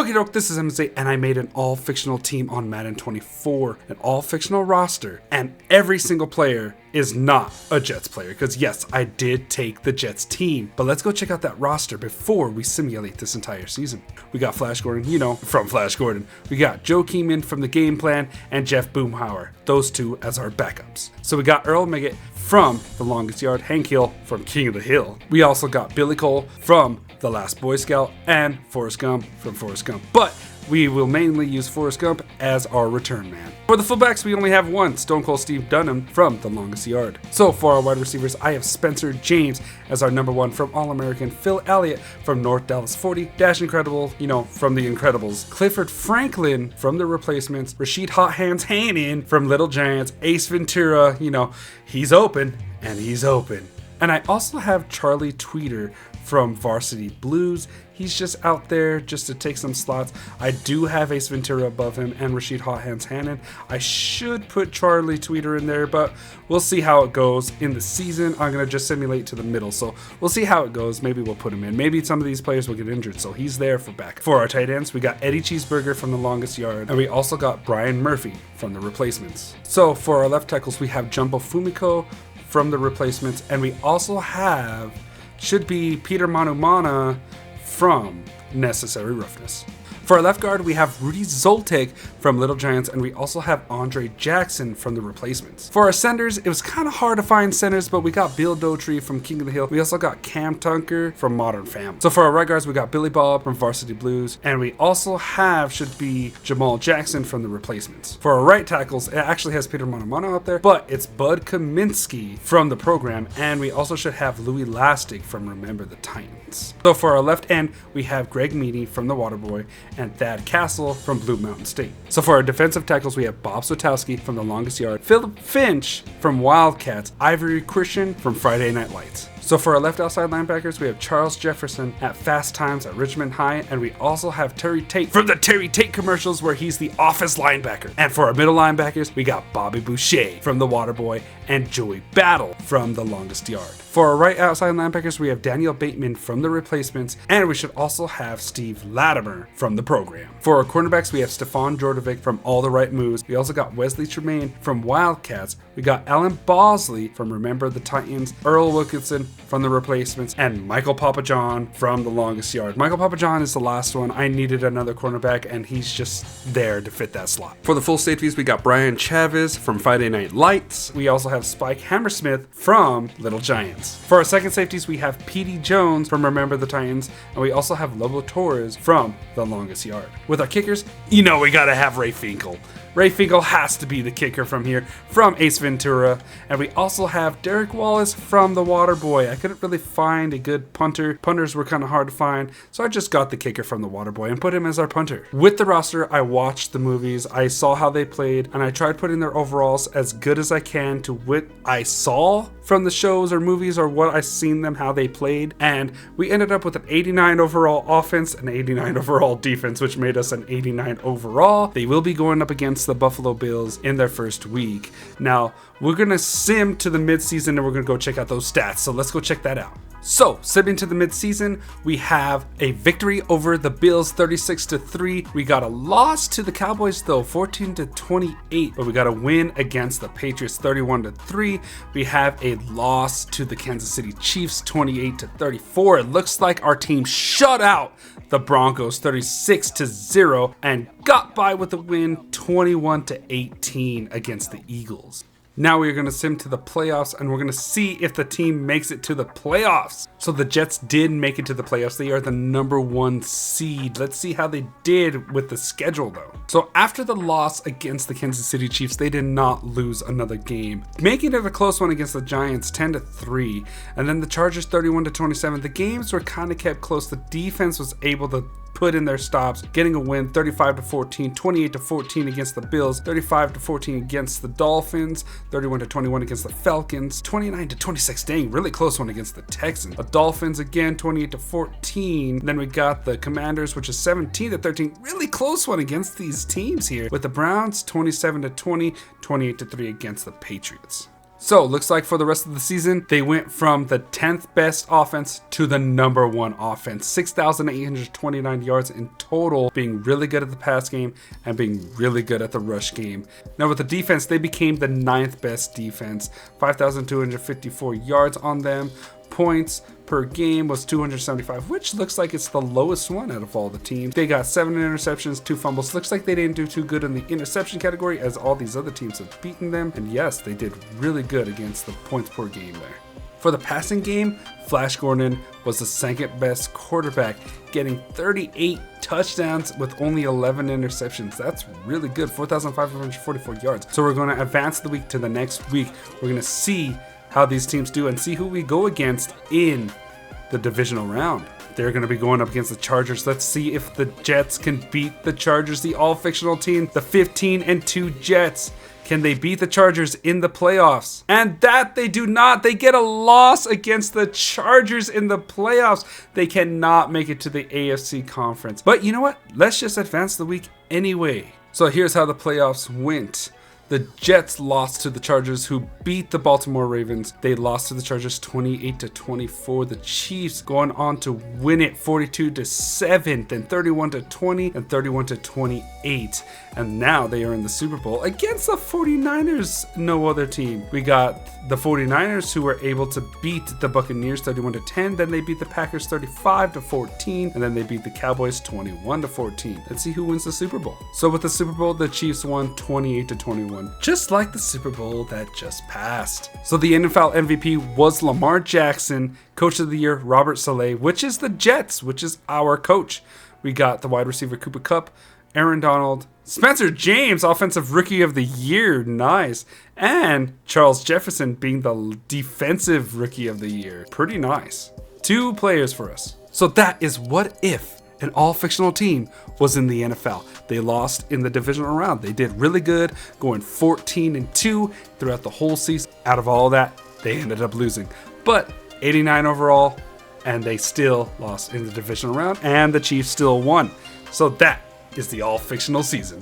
Okie doke, this is MZ, and I made an all-fictional team on Madden 24, an all-fictional roster, and every single player is not a Jets player, because yes, I did take the Jets team, but let's go check out that roster before we simulate this entire season. We got Flash Gordon, you know, from Flash Gordon. We got Joe Keeman from The Game Plan, and Jeff Boomhauer, those two as our backups. So we got Earl Miggett from The Longest Yard, Hank Hill from King of the Hill. We also got Billy Cole from The Last Boy Scout, and Forrest Gump from Forrest Gump. But we will mainly use Forrest Gump as our return man. For the fullbacks, we only have one, Stone Cold Steve Dunham from The Longest Yard. So for our wide receivers, I have Spencer James as our number one from All-American, Phil Elliott from North Dallas 40, Dash Incredible, you know, from The Incredibles, Clifford Franklin from The Replacements, Rashid Hot Hands Hannon from Little Giants, Ace Ventura, you know, he's open, and he's open. And I also have Charlie Tweeter from Varsity Blues. He's just out there just to take some slots. I do have Ace Ventura above him and Rashid Hot Hands Hannon. I should put Charlie Tweeter in there, but we'll see how it goes in the season. I'm going to just simulate to the middle, so we'll see how it goes. Maybe we'll put him in. Maybe some of these players will get injured, so he's there for back. For our tight ends, we got Eddie Cheeseburger from The Longest Yard, and we also got Brian Murphy from The Replacements. So for our left tackles, we have Jumbo Fumiko from The Replacements, and we also have, should be Peter Manumana from Necessary Roughness. For our left guard, we have Rudy Zoltek from Little Giants, and we also have Andre Jackson from The Replacements. For our centers, it was kind of hard to find centers, but we got Bill Dotree from King of the Hill. We also got Cam Tunker from Modern Family. So for our right guards, we got Billy Bob from Varsity Blues, and we also have, should be Jamal Jackson from The Replacements. For our right tackles, it actually has Peter Manumano up there, but it's Bud Kaminsky from the program, and we also should have Louis Lastig from Remember the Titans. So for our left end, we have Greg Meany from The Waterboy, and Thad Castle from Blue Mountain State. So for our defensive tackles, we have Bob Sotowski from The Longest Yard, Philip Finch from Wildcats, Ivory Christian from Friday Night Lights. So for our left outside linebackers, we have Charles Jefferson at Fast Times at Richmond High, and we also have Terry Tate from the Terry Tate commercials where he's the office linebacker. And for our middle linebackers, we got Bobby Boucher from The Waterboy and Joey Battle from The Longest Yard. For our right outside linebackers, we have Daniel Bateman from The Replacements, and we should also have Steve Latimer from the program. For our cornerbacks, we have Stefan Jordovic from All the Right Moves. We also got Wesley Tremaine from Wildcats. We got Alan Bosley from Remember the Titans, Earl Wilkinson from The Replacements, and Michael Papajohn from The Longest Yard. Michael Papajohn is the last one. I needed another cornerback, and he's just there to fit that slot. For the full safeties, we got Brian Chavez from Friday Night Lights. We also have Spike Hammersmith from Little Giants. For our second safeties, we have Petey Jones from Remember the Titans, and we also have Lobo Torres from The Longest Yard. With our kickers, you know we gotta have Ray Finkel. Ray Finkel has to be the kicker from here, from Ace Ventura. And we also have Derek Wallace from The Waterboy. I couldn't really find a good punter. Punters were kind of hard to find, so I just got the kicker from The Waterboy and put him as our punter. With the roster, I watched the movies, I saw how they played, and I tried putting their overalls as good as I can to what I saw from the shows or movies or what I seen them, how they played. And we ended up with an 89 overall offense and 89 overall defense, which made us an 89 overall. They will be going up against the Buffalo Bills in their first week. Now, we're going to sim to the midseason and we're going to go check out those stats. So let's go check that out. So, simming to the midseason, we have a victory over the Bills 36-3. We got a loss to the Cowboys though, 14-28, but we got a win against the Patriots 31-3. We have a loss to the Kansas City Chiefs 28-34. It looks like our team shut out the Broncos 36-0 and got by with a win 21-18 against the Eagles. Now we're going to sim to the playoffs, and we're going to see if the team makes it to the playoffs. So the Jets did make it to the playoffs. They are the number 1 seed. Let's see how they did with the schedule though. So after the loss against the Kansas City Chiefs, they did not lose another game, making it a close one against the Giants 10-3, and then the Chargers 31-27. The games were kind of kept close. The defense was able to put in their stops, getting a win 35-14, 28-14 against the Bills, 35-14 against the Dolphins, 31-21 against the Falcons, 29-26, dang, really close one against the Texans. The Dolphins again, 28-14. Then we got the Commanders, which is 17-13, really close one against these teams here. With the Browns, 27-20, 28-3 against the Patriots. So looks like for the rest of the season, they went from the 10th best offense to the number 1 offense. 6,829 yards in total, being really good at the pass game and being really good at the rush game. Now with the defense, they became the 9th best defense. 5,254 yards on them. Points per game was 275, which looks like it's the lowest one out of all the teams. They got 7 interceptions, 2 fumbles. Looks like they didn't do too good in the interception category as all these other teams have beaten them. And yes, they did really good against the points per game there. For the passing game, Flash Gordon was the 2nd best quarterback, getting 38 touchdowns with only 11 interceptions. That's really good, 4,544 yards. So we're going to advance the week to the next week. We're going to see how these teams do and see who we go against in the divisional round. They're going to be going up against the Chargers. Let's see if the Jets can beat the Chargers, the all-fictional team, the 15-2 Jets. Can they beat the Chargers in the playoffs? And that they do not. They get a loss against the Chargers in the playoffs. They cannot make it to the AFC conference. But you know what? Let's just advance the week anyway. So here's how the playoffs went. The Jets lost to the Chargers, who beat the Baltimore Ravens. They lost to the Chargers 28-24. The Chiefs going on to win it 42-7, then 31-20, and 31-28. And now they are in the Super Bowl against the 49ers, no other team. We got the 49ers, who were able to beat the Buccaneers 31-10. Then they beat the Packers 35-14. And then they beat the Cowboys 21-14. Let's see who wins the Super Bowl. So with the Super Bowl, the Chiefs won 28-21. Just like the Super Bowl that just passed. So the NFL MVP was Lamar Jackson, Coach of the Year Robert Saleh, which is the Jets, which is our coach. We got the wide receiver Cooper Kupp, Aaron Donald, Spencer James, Offensive Rookie of the Year, nice, and Charles Jefferson being the Defensive Rookie of the Year, pretty nice. 2 players for us. So that is what if an all-fictional team was in the NFL. They lost in the divisional round. They did really good, going 14-2 throughout the whole season. Out of all that, they ended up losing. But 89 overall, and they still lost in the divisional round, and the Chiefs still won. So that is the all-fictional season.